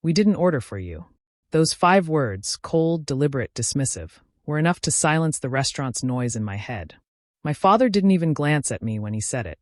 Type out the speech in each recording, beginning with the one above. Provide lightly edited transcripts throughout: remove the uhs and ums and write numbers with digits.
"We didn't order for you." Those 5 words, cold, deliberate, dismissive, were enough to silence the restaurant's noise in my head. My father didn't even glance at me when he said it.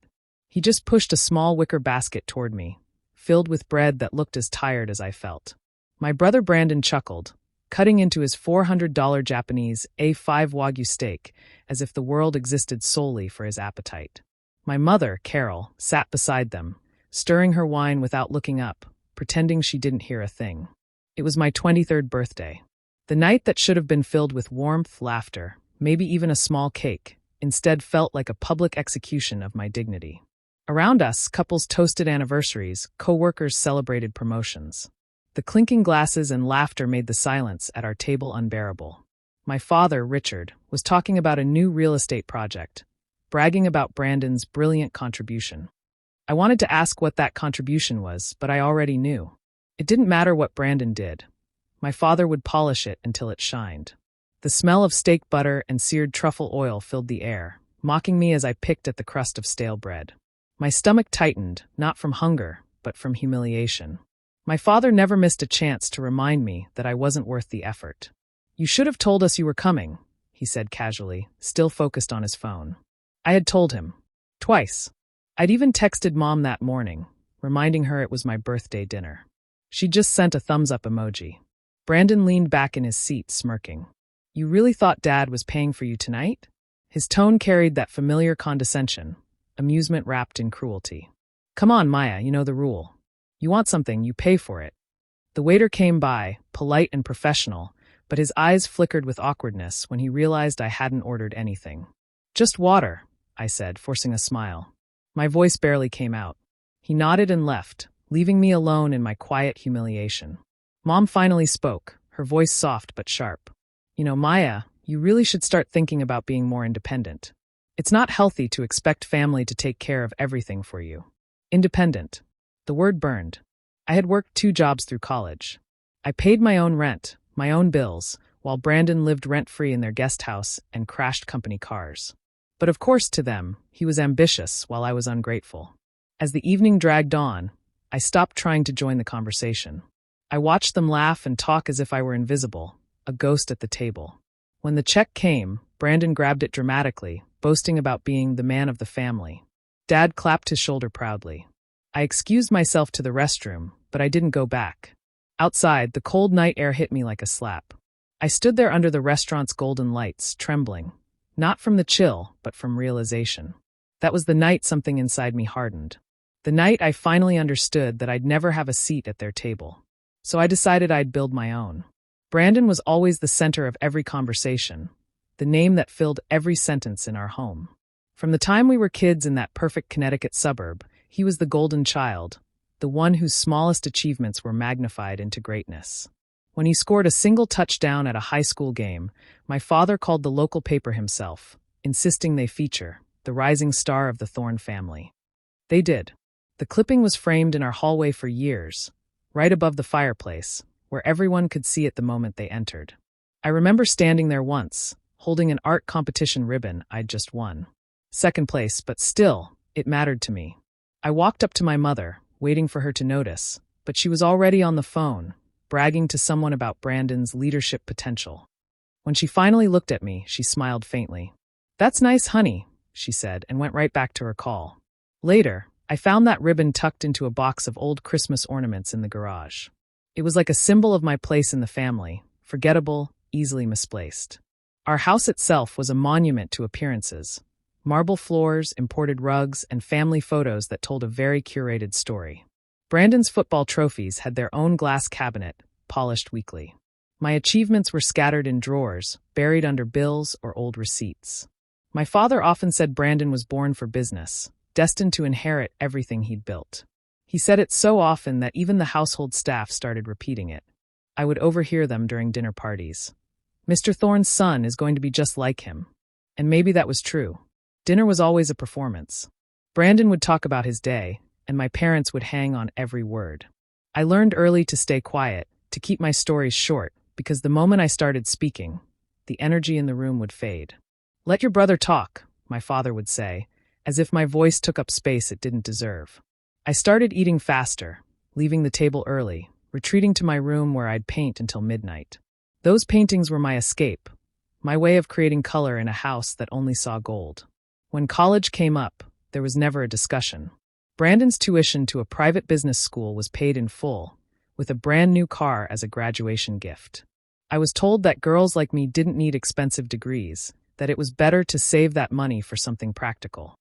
He just pushed a small wicker basket toward me, filled with bread that looked as tired as I felt. My brother Brandon chuckled, cutting into his $400 Japanese A5 Wagyu steak as if the world existed solely for his appetite. My mother, Carol, sat beside them, stirring her wine without looking up, pretending she didn't hear a thing. It was my 23rd birthday. The night that should have been filled with warmth, laughter, maybe even a small cake, instead felt like a public execution of my dignity. Around us, couples toasted anniversaries, co-workers celebrated promotions. The clinking glasses and laughter made the silence at our table unbearable. My father, Richard, was talking about a new real estate project, bragging about Brandon's brilliant contribution. I wanted to ask what that contribution was, but I already knew. It didn't matter what Brandon did. My father would polish it until it shined. The smell of steak butter and seared truffle oil filled the air, mocking me as I picked at the crust of stale bread. My stomach tightened, not from hunger, but from humiliation. My father never missed a chance to remind me that I wasn't worth the effort. "You should have told us you were coming," he said casually, still focused on his phone. I had told him. Twice. I'd even texted Mom that morning, reminding her it was my birthday dinner. She just sent a thumbs-up emoji. Brandon leaned back in his seat, smirking. "You really thought Dad was paying for you tonight?" His tone carried that familiar condescension, amusement wrapped in cruelty. "Come on, Maya, you know the rule. You want something, you pay for it." The waiter came by, polite and professional, but his eyes flickered with awkwardness when he realized I hadn't ordered anything. "Just water," I said, forcing a smile. My voice barely came out. He nodded and left, leaving me alone in my quiet humiliation. Mom finally spoke, her voice soft but sharp. "You know, Maya, you really should start thinking about being more independent. It's not healthy to expect family to take care of everything for you." Independent. The word burned. I had worked 2 jobs through college. I paid my own rent, my own bills, while Brandon lived rent-free in their guest house and crashed company cars. But of course to them, he was ambitious while I was ungrateful. As the evening dragged on, I stopped trying to join the conversation. I watched them laugh and talk as if I were invisible, a ghost at the table. When the check came, Brandon grabbed it dramatically, boasting about being the man of the family. Dad clapped his shoulder proudly. I excused myself to the restroom, but I didn't go back. Outside, the cold night air hit me like a slap. I stood there under the restaurant's golden lights, trembling. Not from the chill, but from realization. That was the night something inside me hardened. The night I finally understood that I'd never have a seat at their table. So I decided I'd build my own. Brandon was always the center of every conversation, the name that filled every sentence in our home. From the time we were kids in that perfect Connecticut suburb, he was the golden child, the one whose smallest achievements were magnified into greatness. When he scored a single touchdown at a high school game, my father called the local paper himself, insisting they feature the rising star of the Thorne family. They did. The clipping was framed in our hallway for years, right above the fireplace, where everyone could see it the moment they entered. I remember standing there once, holding an art competition ribbon I'd just won. Second place, but still, it mattered to me. I walked up to my mother, waiting for her to notice, but she was already on the phone, bragging to someone about Brandon's leadership potential. When she finally looked at me, she smiled faintly. "That's nice, honey," she said, and went right back to her call. Later, I found that ribbon tucked into a box of old Christmas ornaments in the garage. It was like a symbol of my place in the family, forgettable, easily misplaced. Our house itself was a monument to appearances. Marble floors, imported rugs, and family photos that told a very curated story. Brandon's football trophies had their own glass cabinet, polished weekly. My achievements were scattered in drawers, buried under bills or old receipts. My father often said Brandon was born for business, destined to inherit everything he'd built. He said it so often that even the household staff started repeating it. I would overhear them during dinner parties. "Mr. Thorne's son is going to be just like him." And maybe that was true. Dinner was always a performance. Brandon would talk about his day, and my parents would hang on every word. I learned early to stay quiet, to keep my stories short, because the moment I started speaking, the energy in the room would fade. "Let your brother talk," my father would say, as if my voice took up space it didn't deserve. I started eating faster, leaving the table early, retreating to my room where I'd paint until midnight. Those paintings were my escape, my way of creating color in a house that only saw gold. When college came up, there was never a discussion. Brandon's tuition to a private business school was paid in full, with a brand new car as a graduation gift. I was told that girls like me didn't need expensive degrees, that it was better to save that money for something practical.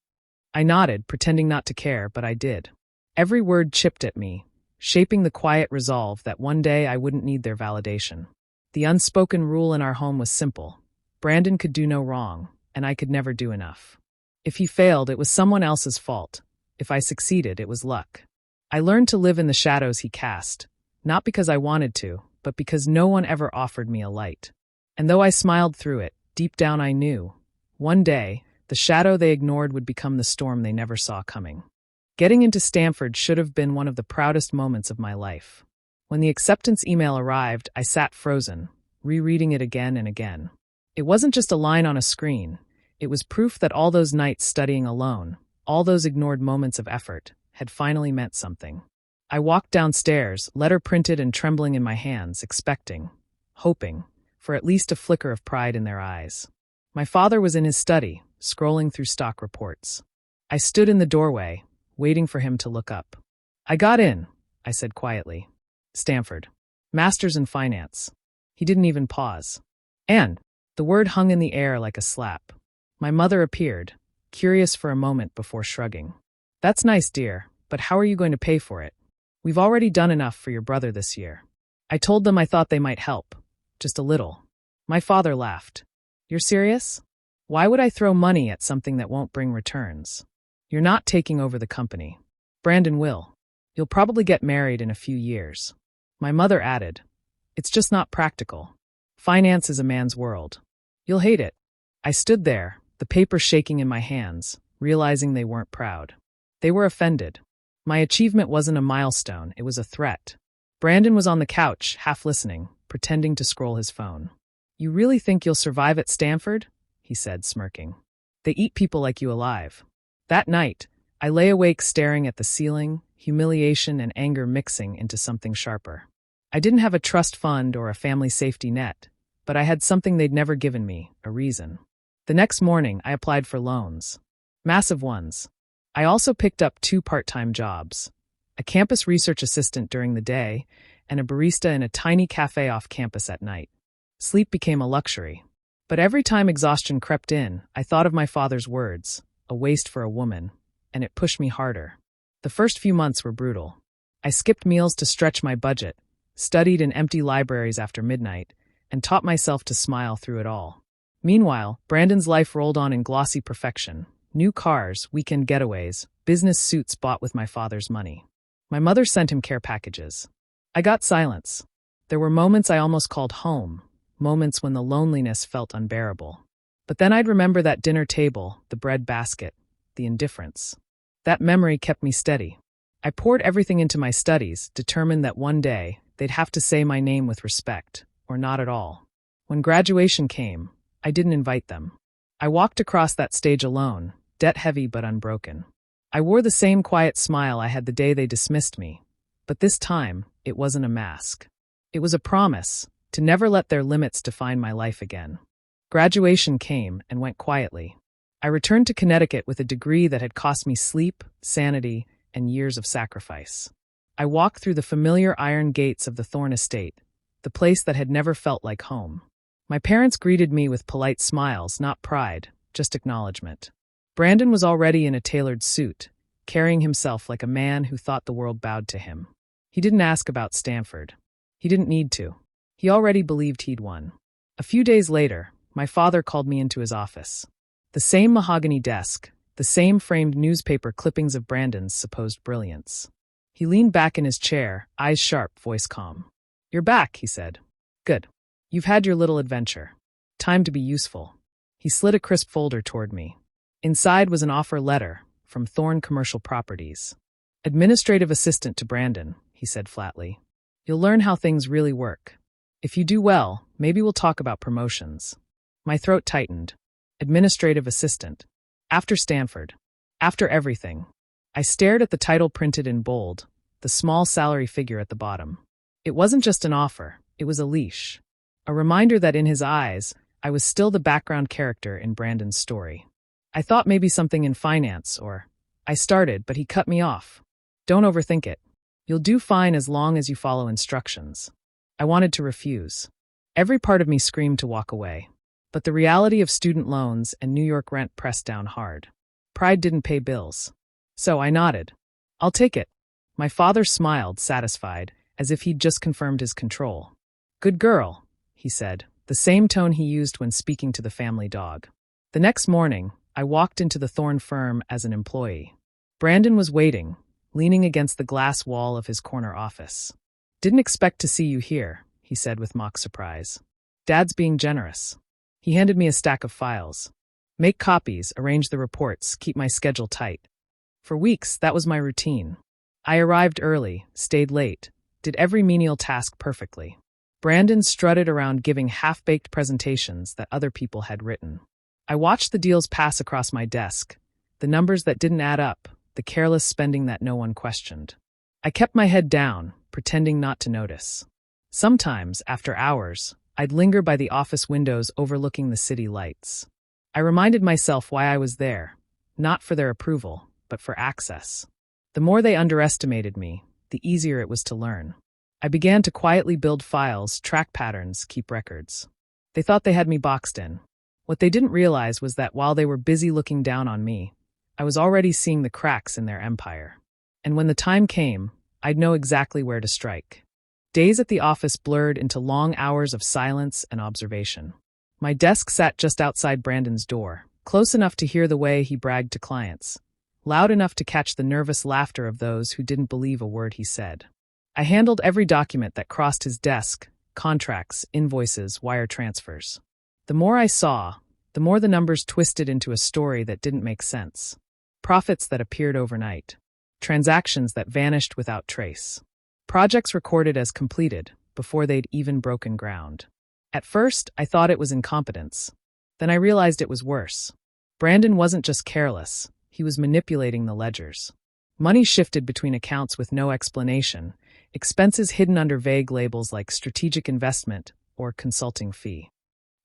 I nodded, pretending not to care, but I did. Every word chipped at me, shaping the quiet resolve that one day I wouldn't need their validation. The unspoken rule in our home was simple. Brandon could do no wrong, and I could never do enough. If he failed, it was someone else's fault. If I succeeded, it was luck. I learned to live in the shadows he cast, not because I wanted to, but because no one ever offered me a light. And though I smiled through it, deep down I knew, one day, the shadow they ignored would become the storm they never saw coming. Getting into Stanford should have been one of the proudest moments of my life. When the acceptance email arrived, I sat frozen, rereading it again and again. It wasn't just a line on a screen. It was proof that all those nights studying alone, all those ignored moments of effort, had finally meant something. I walked downstairs, letter printed and trembling in my hands, expecting, hoping, for at least a flicker of pride in their eyes. My father was in his study, scrolling through stock reports. I stood in the doorway, waiting for him to look up. "I got in," I said quietly. "Stanford. Master's in Finance." He didn't even pause. "And," the word hung in the air like a slap. My mother appeared, curious for a moment before shrugging. "That's nice, dear, but how are you going to pay for it? We've already done enough for your brother this year." I told them I thought they might help. Just a little. My father laughed. "You're serious? Why would I throw money at something that won't bring returns? You're not taking over the company. Brandon will. You'll probably get married in a few years." My mother added, "It's just not practical. Finance is a man's world. You'll hate it." I stood there, the papers shaking in my hands, realizing they weren't proud. They were offended. My achievement wasn't a milestone, it was a threat. Brandon was on the couch, half listening, pretending to scroll his phone. "You really think you'll survive at Stanford?" he said, smirking. "They eat people like you alive." That night, I lay awake staring at the ceiling, humiliation and anger mixing into something sharper. I didn't have a trust fund or a family safety net, but I had something they'd never given me, a reason. The next morning, I applied for loans. Massive ones. I also picked up 2 part-time jobs, a campus research assistant during the day and a barista in a tiny cafe off campus at night. Sleep became a luxury. But every time exhaustion crept in, I thought of my father's words, "a waste for a woman," and it pushed me harder. The first few months were brutal. I skipped meals to stretch my budget, studied in empty libraries after midnight, and taught myself to smile through it all. Meanwhile, Brandon's life rolled on in glossy perfection. New cars, weekend getaways, business suits bought with my father's money. My mother sent him care packages. I got silence. There were moments I almost called home, moments when the loneliness felt unbearable. But then I'd remember that dinner table, the bread basket, the indifference. That memory kept me steady. I poured everything into my studies, determined that one day they'd have to say my name with respect, or not at all. When graduation came, I didn't invite them. I walked across that stage alone, debt-heavy but unbroken. I wore the same quiet smile I had the day they dismissed me, but this time, it wasn't a mask. It was a promise, to never let their limits define my life again. Graduation came and went quietly. I returned to Connecticut with a degree that had cost me sleep, sanity, and years of sacrifice. I walked through the familiar iron gates of the Thorne estate, the place that had never felt like home. My parents greeted me with polite smiles, not pride, just acknowledgement. Brandon was already in a tailored suit, carrying himself like a man who thought the world bowed to him. He didn't ask about Stanford. He didn't need to. He already believed he'd won. A few days later, my father called me into his office. The same mahogany desk, the same framed newspaper clippings of Brandon's supposed brilliance. He leaned back in his chair, eyes sharp, voice calm. "You're back," he said. "Good. You've had your little adventure. Time to be useful." He slid a crisp folder toward me. Inside was an offer letter from Thorne Commercial Properties. "Administrative assistant to Brandon," he said flatly. "You'll learn how things really work. If you do well, maybe we'll talk about promotions." My throat tightened. Administrative assistant. After Stanford. After everything. I stared at the title printed in bold, the small salary figure at the bottom. It wasn't just an offer, it was a leash. A reminder that in his eyes, I was still the background character in Brandon's story. I thought maybe something in finance, or I started, but he cut me off. Don't overthink it. You'll do fine as long as you follow instructions. I wanted to refuse. Every part of me screamed to walk away. But the reality of student loans and New York rent pressed down hard. Pride didn't pay bills. So I nodded. I'll take it. My father smiled, satisfied, as if he'd just confirmed his control. Good girl, he said, the same tone he used when speaking to the family dog. The next morning, I walked into the Thorn firm as an employee. Brandon was waiting, leaning against the glass wall of his corner office. Didn't expect to see you here, he said with mock surprise. Dad's being generous. He handed me a stack of files. Make copies, arrange the reports, keep my schedule tight. For weeks, that was my routine. I arrived early, stayed late, did every menial task perfectly. Brandon strutted around giving half-baked presentations that other people had written. I watched the deals pass across my desk, the numbers that didn't add up, the careless spending that no one questioned. I kept my head down, pretending not to notice. Sometimes, after hours, I'd linger by the office windows overlooking the city lights. I reminded myself why I was there, not for their approval, but for access. The more they underestimated me, the easier it was to learn. I began to quietly build files, track patterns, keep records. They thought they had me boxed in. What they didn't realize was that while they were busy looking down on me, I was already seeing the cracks in their empire. And when the time came, I'd know exactly where to strike. Days at the office blurred into long hours of silence and observation. My desk sat just outside Brandon's door, close enough to hear the way he bragged to clients, loud enough to catch the nervous laughter of those who didn't believe a word he said. I handled every document that crossed his desk, contracts, invoices, wire transfers. The more I saw, the more the numbers twisted into a story that didn't make sense. Profits that appeared overnight. Transactions that vanished without trace. Projects recorded as completed, before they'd even broken ground. At first, I thought it was incompetence. Then I realized it was worse. Brandon wasn't just careless, he was manipulating the ledgers. Money shifted between accounts with no explanation, expenses hidden under vague labels like strategic investment or consulting fee.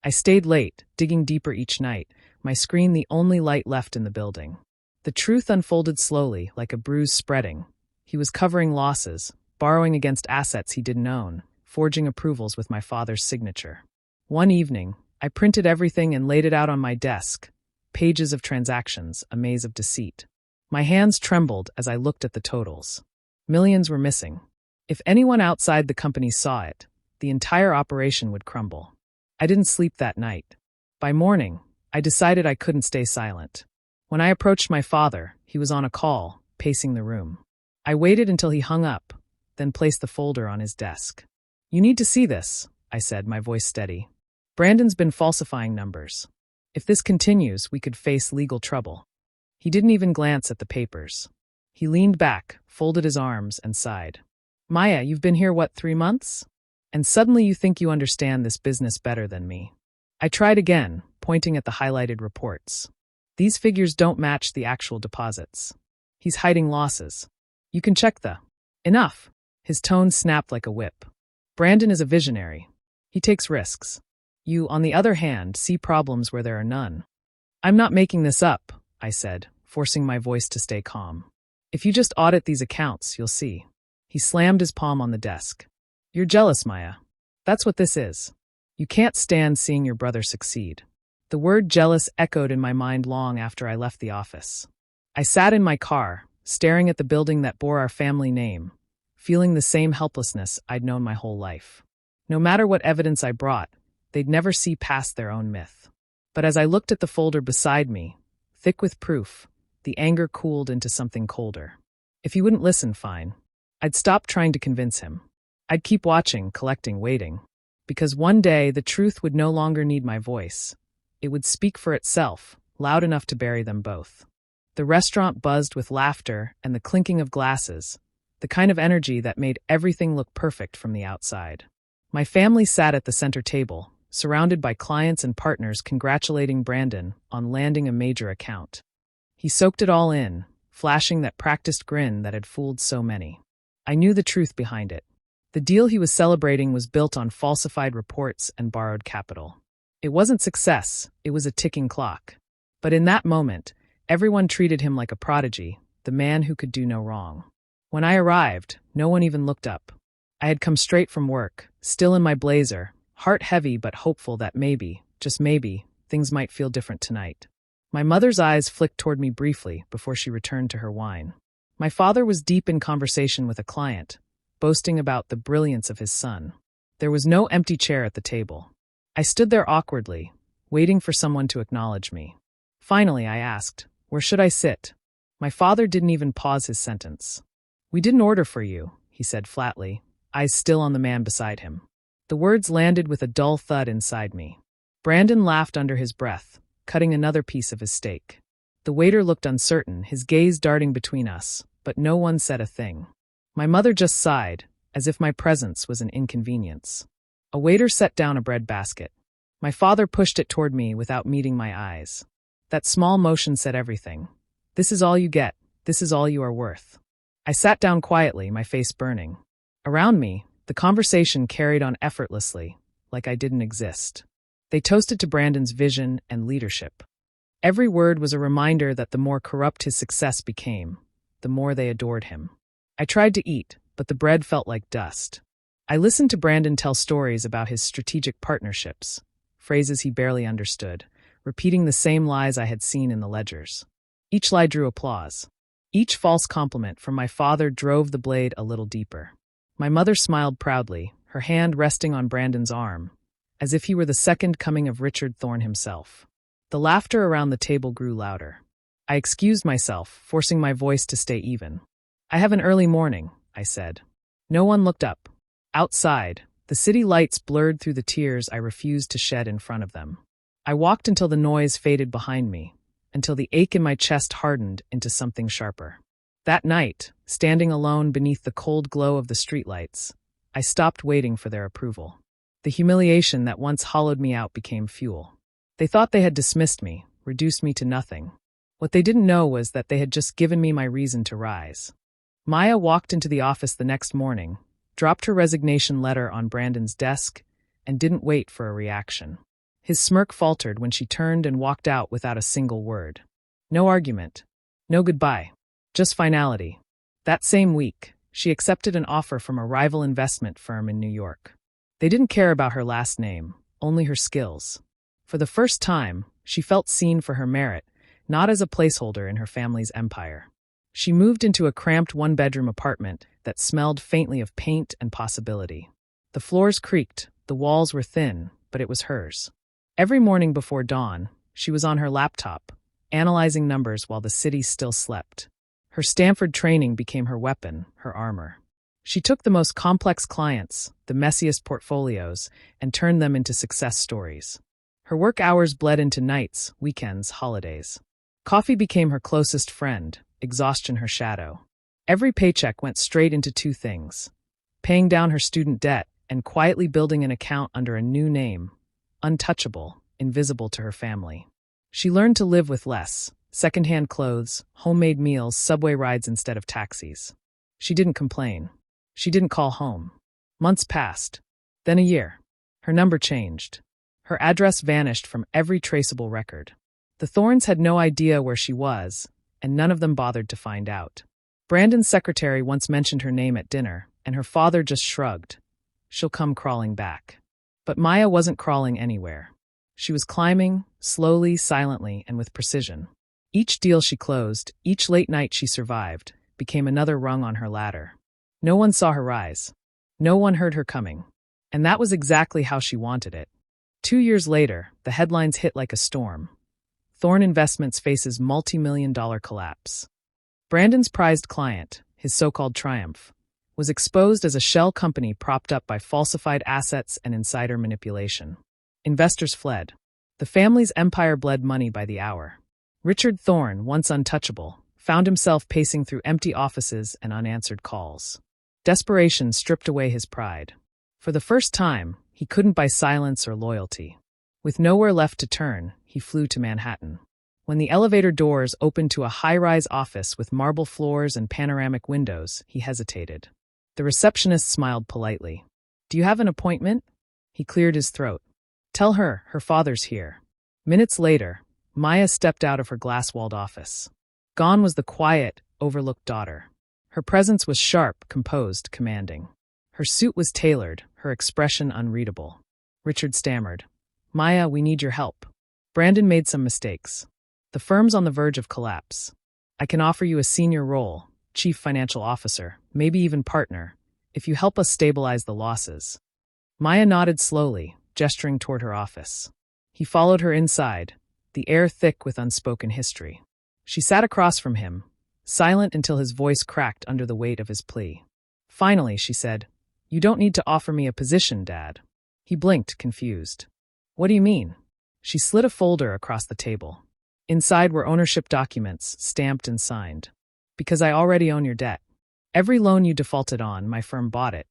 I stayed late, digging deeper each night, my screen the only light left in the building. The truth unfolded slowly, like a bruise spreading. He was covering losses, borrowing against assets he didn't own, forging approvals with my father's signature. One evening, I printed everything and laid it out on my desk. Pages of transactions, a maze of deceit. My hands trembled as I looked at the totals. Millions were missing. If anyone outside the company saw it, the entire operation would crumble. I didn't sleep that night. By morning, I decided I couldn't stay silent. When I approached my father, he was on a call, pacing the room. I waited until he hung up, then placed the folder on his desk. You need to see this, I said, my voice steady. Brandon's been falsifying numbers. If this continues, we could face legal trouble. He didn't even glance at the papers. He leaned back, folded his arms, and sighed. Maya, you've been here, 3 months? And suddenly you think you understand this business better than me. I tried again, pointing at the highlighted reports. These figures don't match the actual deposits. He's hiding losses. You can check the... Enough! His tone snapped like a whip. Brandon is a visionary. He takes risks. You, on the other hand, see problems where there are none. I'm not making this up, I said, forcing my voice to stay calm. If you just audit these accounts, you'll see. He slammed his palm on the desk. You're jealous, Maya. That's what this is. You can't stand seeing your brother succeed. The word jealous echoed in my mind long after I left the office. I sat in my car, staring at the building that bore our family name, feeling the same helplessness I'd known my whole life. No matter what evidence I brought, they'd never see past their own myth. But as I looked at the folder beside me, thick with proof, the anger cooled into something colder. If he wouldn't listen, fine. I'd stop trying to convince him. I'd keep watching, collecting, waiting. Because one day, the truth would no longer need my voice. It would speak for itself, loud enough to bury them both. The restaurant buzzed with laughter and the clinking of glasses, the kind of energy that made everything look perfect from the outside. My family sat at the center table, surrounded by clients and partners congratulating Brandon on landing a major account. He soaked it all in, flashing that practiced grin that had fooled so many. I knew the truth behind it. The deal he was celebrating was built on falsified reports and borrowed capital. It wasn't success, it was a ticking clock. But in that moment, everyone treated him like a prodigy, the man who could do no wrong. When I arrived, no one even looked up. I had come straight from work, still in my blazer, heart heavy but hopeful that maybe, just maybe, things might feel different tonight. My mother's eyes flicked toward me briefly before she returned to her wine. My father was deep in conversation with a client, boasting about the brilliance of his son. There was no empty chair at the table. I stood there awkwardly, waiting for someone to acknowledge me. Finally, I asked, "Where should I sit?" My father didn't even pause his sentence. "We didn't order for you," he said flatly, eyes still on the man beside him. The words landed with a dull thud inside me. Brandon laughed under his breath, cutting another piece of his steak. The waiter looked uncertain, his gaze darting between us, but no one said a thing. My mother just sighed, as if my presence was an inconvenience. A waiter set down a bread basket. My father pushed it toward me without meeting my eyes. That small motion said everything. "This is all you get. This is all you are worth." I sat down quietly, my face burning. Around me, the conversation carried on effortlessly, like I didn't exist. They toasted to Brandon's vision and leadership. Every word was a reminder that the more corrupt his success became, the more they adored him. I tried to eat, but the bread felt like dust. I listened to Brandon tell stories about his strategic partnerships, phrases he barely understood, repeating the same lies I had seen in the ledgers. Each lie drew applause. Each false compliment from my father drove the blade a little deeper. My mother smiled proudly, her hand resting on Brandon's arm, as if he were the second coming of Richard Thorne himself. The laughter around the table grew louder. I excused myself, forcing my voice to stay even. "I have an early morning," I said. No one looked up. Outside, the city lights blurred through the tears I refused to shed in front of them. I walked until the noise faded behind me, until the ache in my chest hardened into something sharper. That night, standing alone beneath the cold glow of the streetlights, I stopped waiting for their approval. The humiliation that once hollowed me out became fuel. They thought they had dismissed me, reduced me to nothing. What they didn't know was that they had just given me my reason to rise. Maya walked into the office the next morning, dropped her resignation letter on Brandon's desk, and didn't wait for a reaction. His smirk faltered when she turned and walked out without a single word. No argument. No goodbye. Just finality. That same week, she accepted an offer from a rival investment firm in New York. They didn't care about her last name, only her skills. For the first time, she felt seen for her merit, not as a placeholder in her family's empire. She moved into a cramped one-bedroom apartment that smelled faintly of paint and possibility. The floors creaked, the walls were thin, but it was hers. Every morning before dawn, she was on her laptop, analyzing numbers while the city still slept. Her Stanford training became her weapon, her armor. She took the most complex clients, the messiest portfolios, and turned them into success stories. Her work hours bled into nights, weekends, holidays. Coffee became her closest friend, exhaustion her shadow. Every paycheck went straight into two things: paying down her student debt and quietly building an account under a new name, untouchable, invisible to her family. She learned to live with less: secondhand clothes, homemade meals, subway rides instead of taxis. She didn't complain. She didn't call home. Months passed. Then a year. Her number changed. Her address vanished from every traceable record. The Thornes had no idea where she was, and none of them bothered to find out. Brandon's secretary once mentioned her name at dinner, and her father just shrugged. She'll come crawling back. But Maya wasn't crawling anywhere. She was climbing, slowly, silently, and with precision. Each deal she closed, each late night she survived, became another rung on her ladder. No one saw her rise. No one heard her coming. And that was exactly how she wanted it. 2 years later, the headlines hit like a storm. Thorne Investments faces multi-million-dollar collapse. Brandon's prized client, his so-called triumph, was exposed as a shell company propped up by falsified assets and insider manipulation. Investors fled. The family's empire bled money by the hour. Richard Thorne, once untouchable, found himself pacing through empty offices and unanswered calls. Desperation stripped away his pride. For the first time, he couldn't buy silence or loyalty. With nowhere left to turn, he flew to Manhattan. When the elevator doors opened to a high-rise office with marble floors and panoramic windows, he hesitated. The receptionist smiled politely. Do you have an appointment? He cleared his throat. Tell her, her father's here. Minutes later, Maya stepped out of her glass-walled office. Gone was the quiet, overlooked daughter. Her presence was sharp, composed, commanding. Her suit was tailored, her expression unreadable. Richard stammered. Maya, we need your help. Brandon made some mistakes. The firm's on the verge of collapse. I can offer you a senior role, chief financial officer, maybe even partner, if you help us stabilize the losses. Maya nodded slowly, gesturing toward her office. He followed her inside, the air thick with unspoken history. She sat across from him, silent until his voice cracked under the weight of his plea. Finally, she said, You don't need to offer me a position, Dad. He blinked, confused. What do you mean? She slid a folder across the table. Inside were ownership documents, stamped and signed. Because I already own your debt. Every loan you defaulted on, my firm bought it.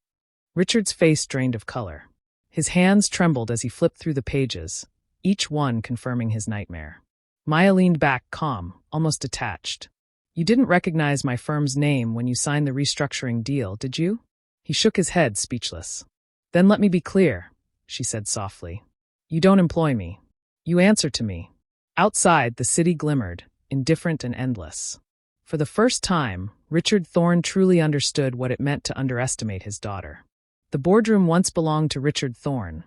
Richard's face drained of color. His hands trembled as he flipped through the pages, each one confirming his nightmare. Maya leaned back, calm, almost detached. You didn't recognize my firm's name when you signed the restructuring deal, did you? He shook his head, speechless. Then let me be clear, she said softly. You don't employ me. You answer to me. Outside, the city glimmered, indifferent and endless. For the first time, Richard Thorne truly understood what it meant to underestimate his daughter. The boardroom once belonged to Richard Thorne.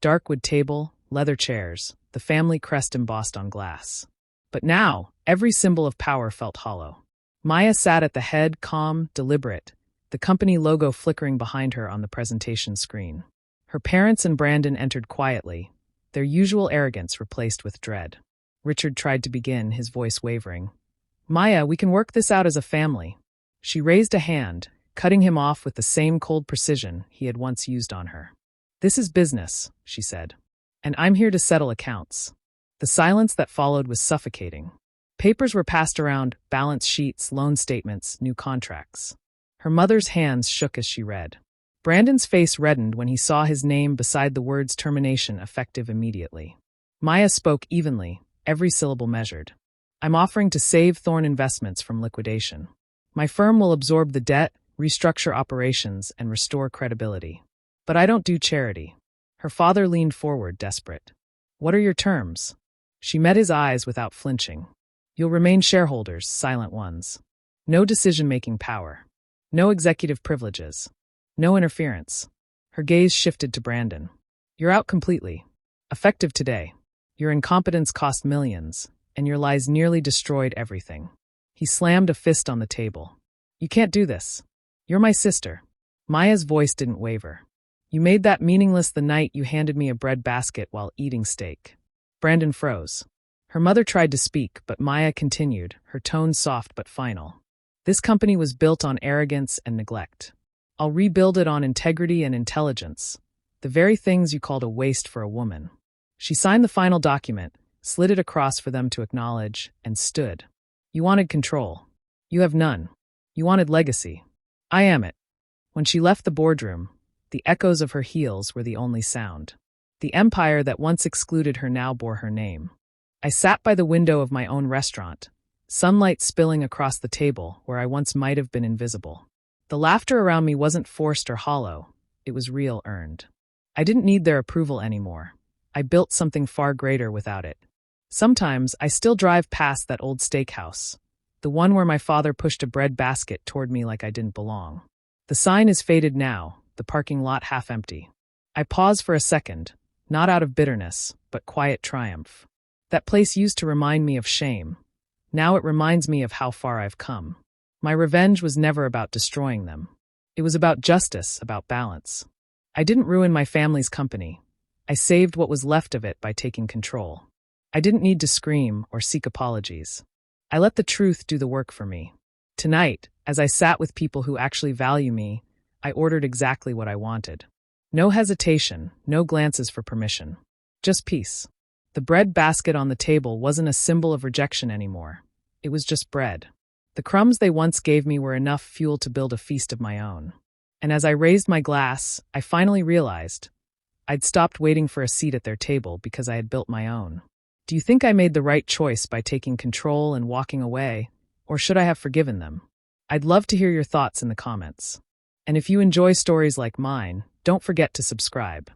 Dark wood table, leather chairs, the family crest embossed on glass. But now, every symbol of power felt hollow. Maya sat at the head, calm, deliberate, the company logo flickering behind her on the presentation screen. Her parents and Brandon entered quietly, their usual arrogance replaced with dread. Richard tried to begin, his voice wavering. Maya, we can work this out as a family. She raised a hand, cutting him off with the same cold precision he had once used on her. This is business, she said. And I'm here to settle accounts. The silence that followed was suffocating. Papers were passed around, balance sheets, loan statements, new contracts. Her mother's hands shook as she read. Brandon's face reddened when he saw his name beside the words termination effective immediately. Maya spoke evenly, every syllable measured. I'm offering to save Thorne Investments from liquidation. My firm will absorb the debt, restructure operations, and restore credibility. But I don't do charity. Her father leaned forward, desperate. What are your terms? She met his eyes without flinching. You'll remain shareholders, silent ones. No decision-making power. No executive privileges. No interference. Her gaze shifted to Brandon. You're out completely. Effective today. Your incompetence cost millions, and your lies nearly destroyed everything. He slammed a fist on the table. You can't do this. You're my sister. Maya's voice didn't waver. You made that meaningless the night you handed me a bread basket while eating steak. Brandon froze. Her mother tried to speak, but Maya continued, her tone soft but final. This company was built on arrogance and neglect. I'll rebuild it on integrity and intelligence, the very things you called a waste for a woman. She signed the final document, slid it across for them to acknowledge, and stood. You wanted control. You have none. You wanted legacy. I am it. When she left the boardroom, the echoes of her heels were the only sound. The empire that once excluded her now bore her name. I sat by the window of my own restaurant, sunlight spilling across the table where I once might have been invisible. The laughter around me wasn't forced or hollow, it was real, earned. I didn't need their approval anymore. I built something far greater without it. Sometimes I still drive past that old steakhouse, the one where my father pushed a bread basket toward me like I didn't belong. The sign is faded now, the parking lot half empty. I pause for a second, not out of bitterness, but quiet triumph. That place used to remind me of shame. Now it reminds me of how far I've come. My revenge was never about destroying them. It was about justice, about balance. I didn't ruin my family's company. I saved what was left of it by taking control. I didn't need to scream or seek apologies. I let the truth do the work for me. Tonight, as I sat with people who actually value me, I ordered exactly what I wanted. No hesitation, no glances for permission. Just peace. The bread basket on the table wasn't a symbol of rejection anymore. It was just bread. The crumbs they once gave me were enough fuel to build a feast of my own. And as I raised my glass, I finally realized I'd stopped waiting for a seat at their table because I had built my own. Do you think I made the right choice by taking control and walking away, or should I have forgiven them? I'd love to hear your thoughts in the comments. And if you enjoy stories like mine, don't forget to subscribe.